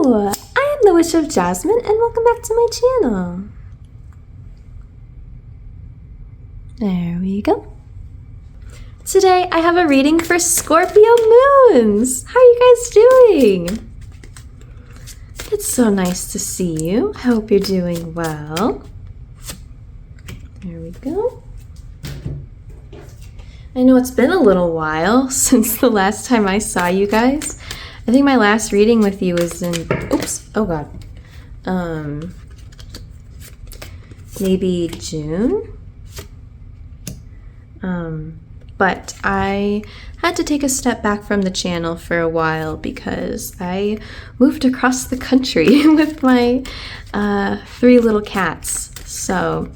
Hello! I am the Witch of Jasmine and welcome back to my channel. There we go. Today I have a reading for Scorpio moons. How are you guys doing? It's so nice to see you. I hope you're doing well. There we go. I know it's been a little while since the last time I saw you guys. I think my last reading with you was in, oh god, maybe June. But I had to take a step back from the channel for a while because I moved across the country with my 3 little cats. So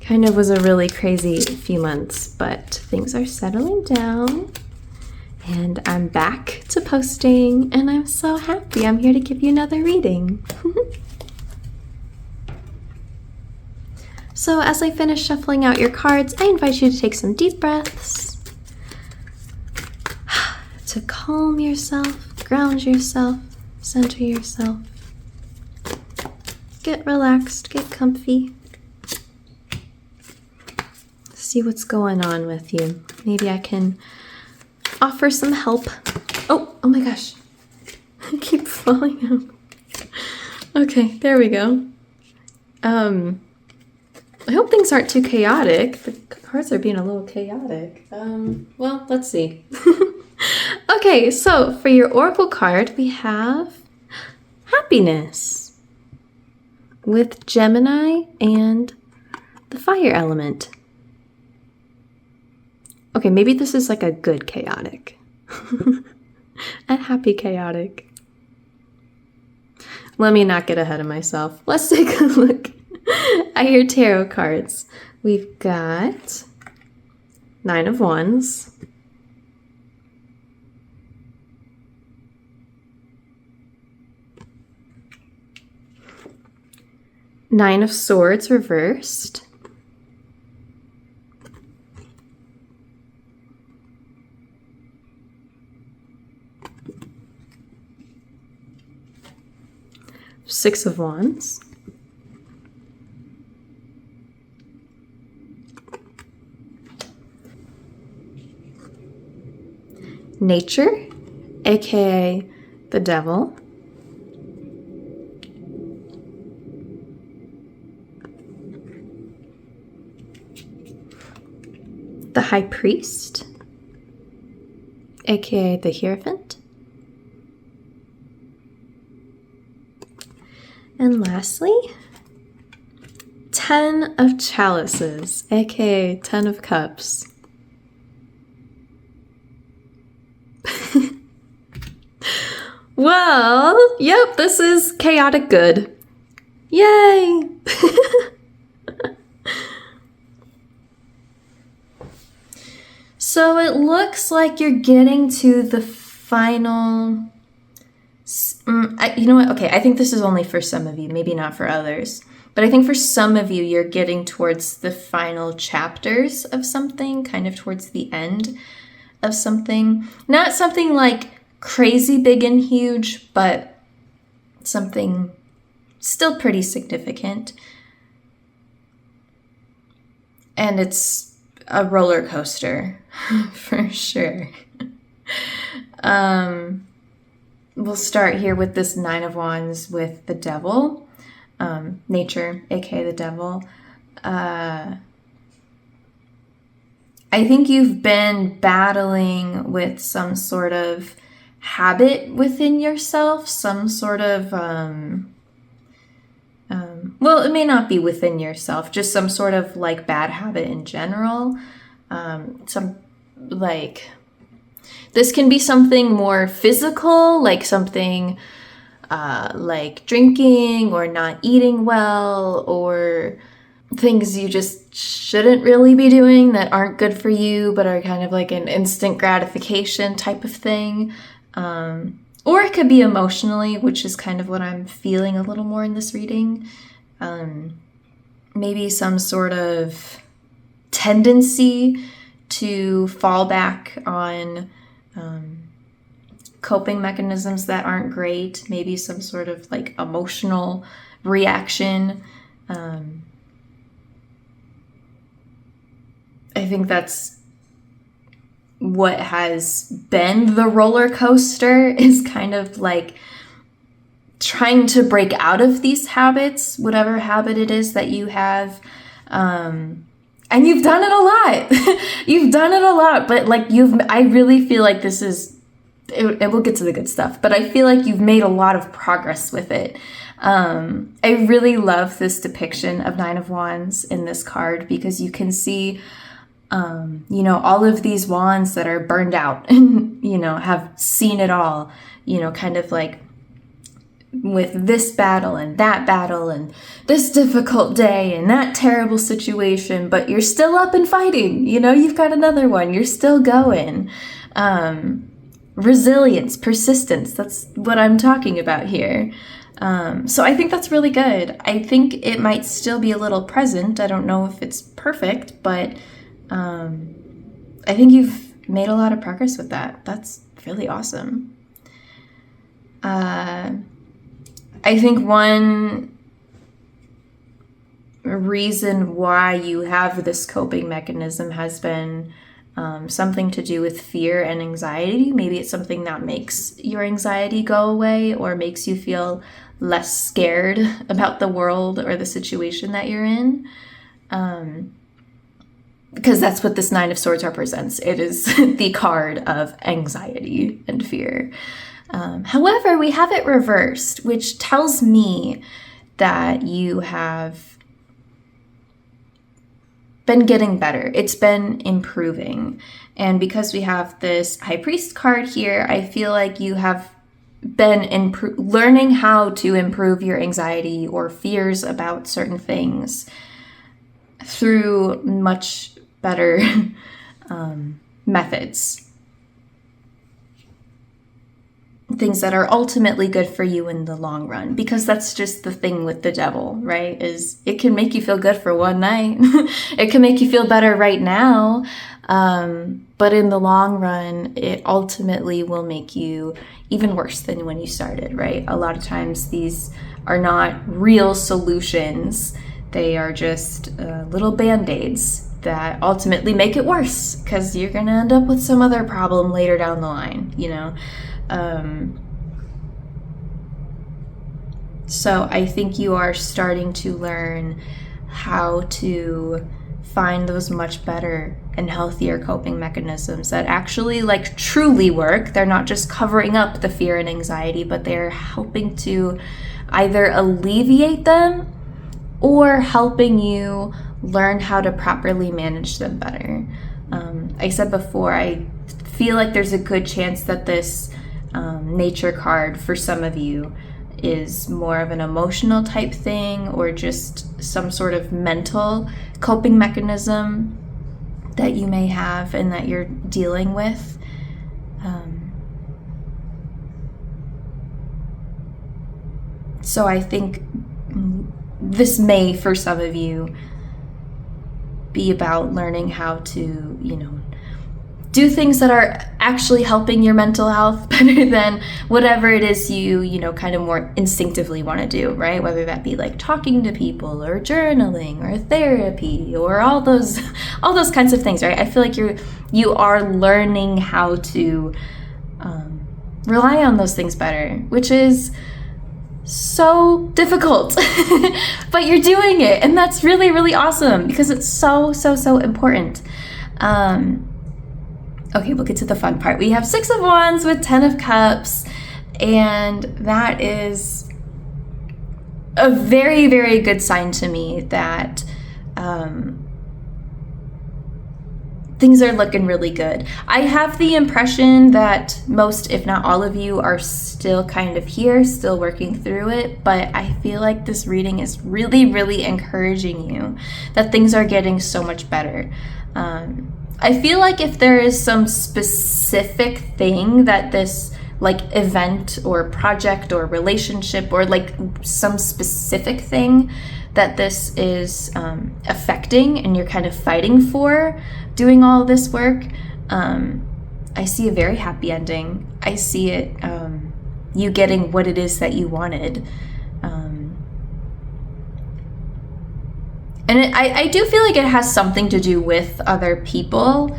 kind of was a really crazy few months, but things are settling down and I'm back to posting and I'm so happy. I'm here to give you another reading. So as I finish shuffling out your cards, I invite you to take some deep breaths to calm yourself, ground yourself, center yourself. Get relaxed, get comfy. See what's going on with you. Maybe I can offer some help. Oh my gosh. I keep falling out. Okay, there we go. I hope things aren't too chaotic. The cards are being a little chaotic. Well, let's see. Okay, so for your oracle card, we have happiness with Gemini and the fire element. Okay, maybe this is like a good chaotic. A happy chaotic. Let me not get ahead of myself. Let's take a look at your tarot cards. We've got 9 of Wands, Nine of Swords reversed, Six of Wands, Nature, aka the Devil, the High Priest, aka the Hierophant, and lastly, 10 of Chalices, aka 10 of Cups. Well, yep, this is chaotic good. Yay! So it looks like you're getting to the final... you know what? Okay, I think this is only for some of you, maybe not for others. But I think for some of you, you're getting towards the final chapters of something, kind of towards the end of something. Not something like crazy big and huge, but something still pretty significant. And it's a roller coaster for sure. We'll start here with this 9 of Wands with the Devil, Nature, aka the Devil. I think you've been battling with some sort of habit within yourself, some sort of, well, it may not be within yourself, just some sort of like bad habit in general. Some like, this can be something more physical, like something like drinking or not eating well, or things you just shouldn't really be doing that aren't good for you, but are kind of like an instant gratification type of thing. Or it could be emotionally, which is kind of what I'm feeling a little more in this reading. Maybe some sort of tendency to fall back on coping mechanisms that aren't great, maybe some sort of like emotional reaction. I think that's what has been the roller coaster, is kind of like trying to break out of these habits, whatever habit it is that you have. And you've done it a lot. You've done it a lot, but like I really feel like this is, it will get to the good stuff, but I feel like you've made a lot of progress with it. I really love this depiction of Nine of Wands in this card, because you can see, you know, all of these wands that are burned out and, you know, have seen it all, you know, kind of like with this battle and this difficult day and that terrible situation, but you're still up and fighting, you know, you've got another one, you're still going. Resilience, persistence, that's what I'm talking about here. So I think that's really good. I think it might still be a little present. I don't know if it's perfect, but I think you've made a lot of progress with that. That's really awesome. I think one reason why you have this coping mechanism has been something to do with fear and anxiety. Maybe it's something that makes your anxiety go away or makes you feel less scared about the world or the situation that you're in. Because that's what this Nine of Swords represents. It is the card of anxiety and fear. However, we have it reversed, which tells me that you have been getting better. It's been improving. And because we have this High Priest card here, I feel like you have been learning how to improve your anxiety or fears about certain things through much better methods. Things that are ultimately good for you in the long run, because that's just the thing with the devil, right? Is it can make you feel good for one night. It can make you feel better right now. But in the long run, it ultimately will make you even worse than when you started, right? A lot of times these are not real solutions. They are just little band-aids that ultimately make it worse, because you're going to end up with some other problem later down the line, you know? So I think you are starting to learn how to find those much better and healthier coping mechanisms that actually like truly work. They're not just covering up the fear and anxiety, but they're helping to either alleviate them or helping you learn how to properly manage them better. I said before, I feel like there's a good chance that this nature card for some of you is more of an emotional type thing, or just some sort of mental coping mechanism that you may have and that you're dealing with. So I think this may, for some of you, be about learning how to, you know, do things that are actually helping your mental health better than whatever it is you know, kind of more instinctively want to do, right? Whether that be like talking to people or journaling or therapy or all those kinds of things, right? I feel like you are learning how to rely on those things better, which is so difficult, but you're doing it, and that's really, really awesome, because it's so important. Okay, we'll get to the fun part. We have Six of Wands with 10 of Cups, and that is a very, very good sign to me that things are looking really good. I have the impression that most, if not all of you, are still kind of here, still working through it, but I feel like this reading is really, really encouraging you that things are getting so much better. I feel like if there is some specific thing that this like event or project or relationship or like some specific thing that this is affecting and you're kind of fighting for doing all this work, I see a very happy ending. I see it, you getting what it is that you wanted. And I do feel like it has something to do with other people,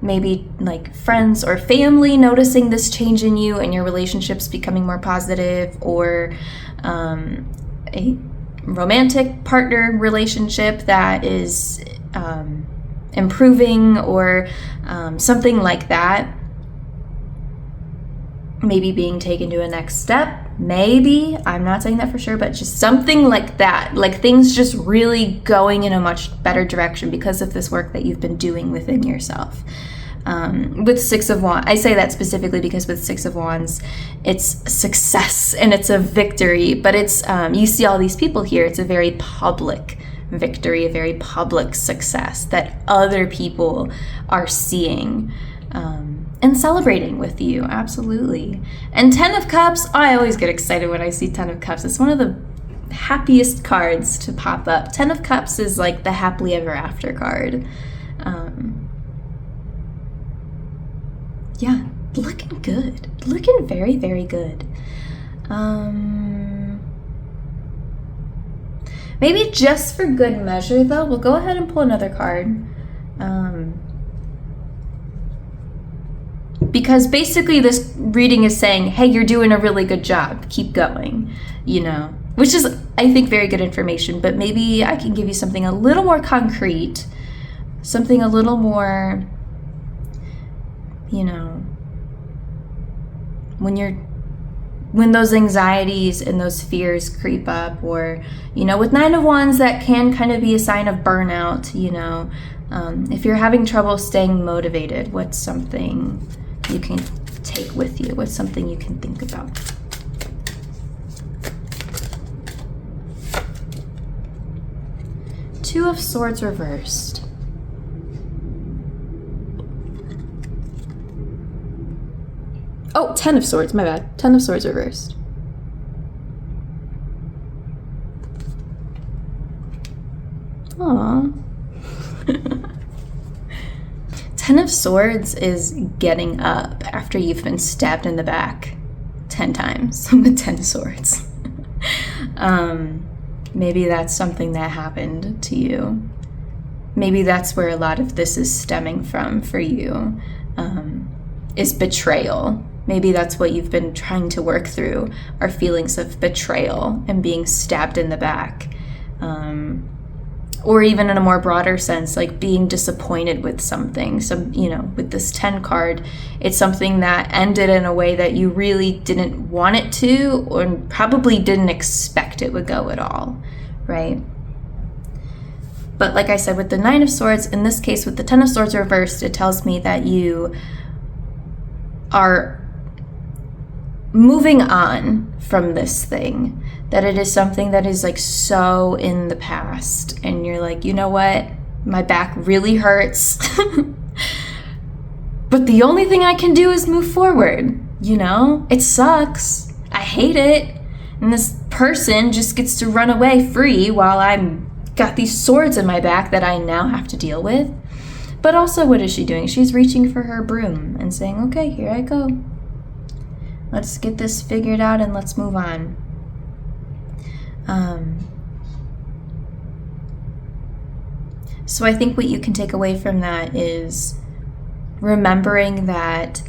maybe like friends or family noticing this change in you and your relationships becoming more positive, or a romantic partner relationship that is improving, or something like that. Maybe being taken to a next step. Maybe, I'm not saying that for sure, but just something like that. Like things just really going in a much better direction because of this work that you've been doing within yourself. With Six of Wands, I say that specifically because with Six of Wands, it's success and it's a victory, but it's, you see all these people here, it's a very public victory, a very public success that other people are seeing. And celebrating with you, absolutely. And 10 of Cups, I always get excited when I see 10 of Cups. It's one of the happiest cards to pop up. 10 of Cups is like the happily ever after card. Yeah, looking good. Looking very, very good. Maybe just for good measure, though, we'll go ahead and pull another card. Because basically this reading is saying, hey, you're doing a really good job. Keep going, you know, which is, I think, very good information. But maybe I can give you something a little more concrete, something a little more, you know, when those anxieties and those fears creep up, or, you know, with 9 of Wands, that can kind of be a sign of burnout, you know. If you're having trouble staying motivated, what's something you can take with you? What's something you can think about? Two of Swords reversed. Oh, 10 of Swords, my bad. 10 of Swords reversed. Aww. 10 of Swords is getting up after you've been stabbed in the back 10 times with 10 of Swords. Maybe that's something that happened to you. Maybe that's where a lot of this is stemming from for you, is betrayal. Maybe that's what you've been trying to work through, are feelings of betrayal and being stabbed in the back. Or even in a more broader sense, like being disappointed with something. So, you know, with this 10 card, it's something that ended in a way that you really didn't want it to, or probably didn't expect it would go at all, right? But like I said, with the 9 of Swords, in this case, with the 10 of Swords reversed, it tells me that you are moving on from this thing, that it is something that is like so in the past, and you're like, you know what, my back really hurts, but the only thing I can do is move forward, you know? It sucks, I hate it, and this person just gets to run away free while I'm got these swords in my back that I now have to deal with. But also, what is she doing? She's reaching for her broom and saying, okay, here I go. Let's get this figured out and let's move on. So I think what you can take away from that is remembering that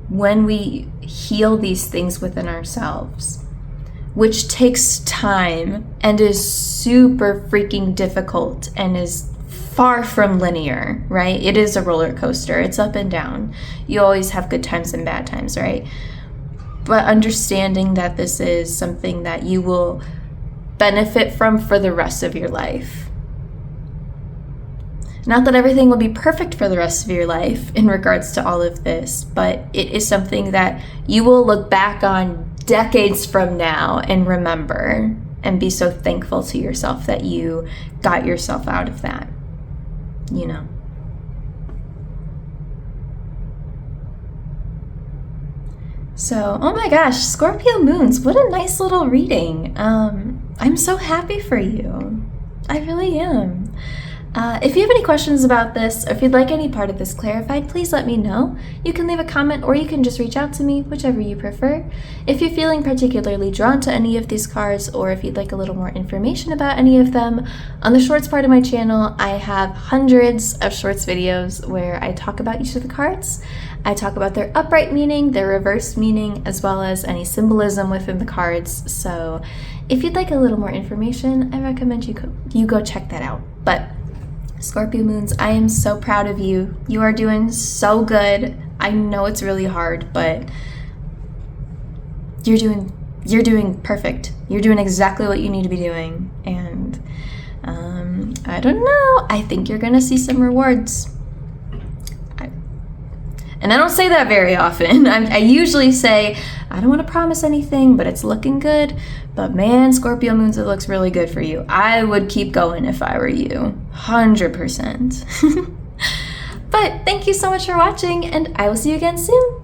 when we heal these things within ourselves, which takes time and is super freaking difficult and is far from linear, right? It is a roller coaster. It's up and down. You always have good times and bad times, right? But understanding that this is something that you will benefit from for the rest of your life. Not that everything will be perfect for the rest of your life in regards to all of this, but it is something that you will look back on decades from now and remember and be so thankful to yourself that you got yourself out of that, you know. So, oh my gosh, Scorpio moons, what a nice little reading. I'm so happy for you. I really am. If you have any questions about this, or if you'd like any part of this clarified, please let me know. You can leave a comment or you can just reach out to me, whichever you prefer. If you're feeling particularly drawn to any of these cards, or if you'd like a little more information about any of them, on the shorts part of my channel, I have hundreds of shorts videos where I talk about each of the cards. I talk about their upright meaning, their reverse meaning, as well as any symbolism within the cards. So if you'd like a little more information, I recommend you go check that out. But Scorpio moons, I am so proud of you. You are doing so good. I know it's really hard, but you're doing perfect. You're doing exactly what you need to be doing. And I don't know. I think you're gonna see some rewards. And I don't say that very often. I usually say, I don't want to promise anything, but it's looking good. But man, Scorpio moons, it looks really good for you. I would keep going if I were you. 100%. But thank you so much for watching, and I will see you again soon.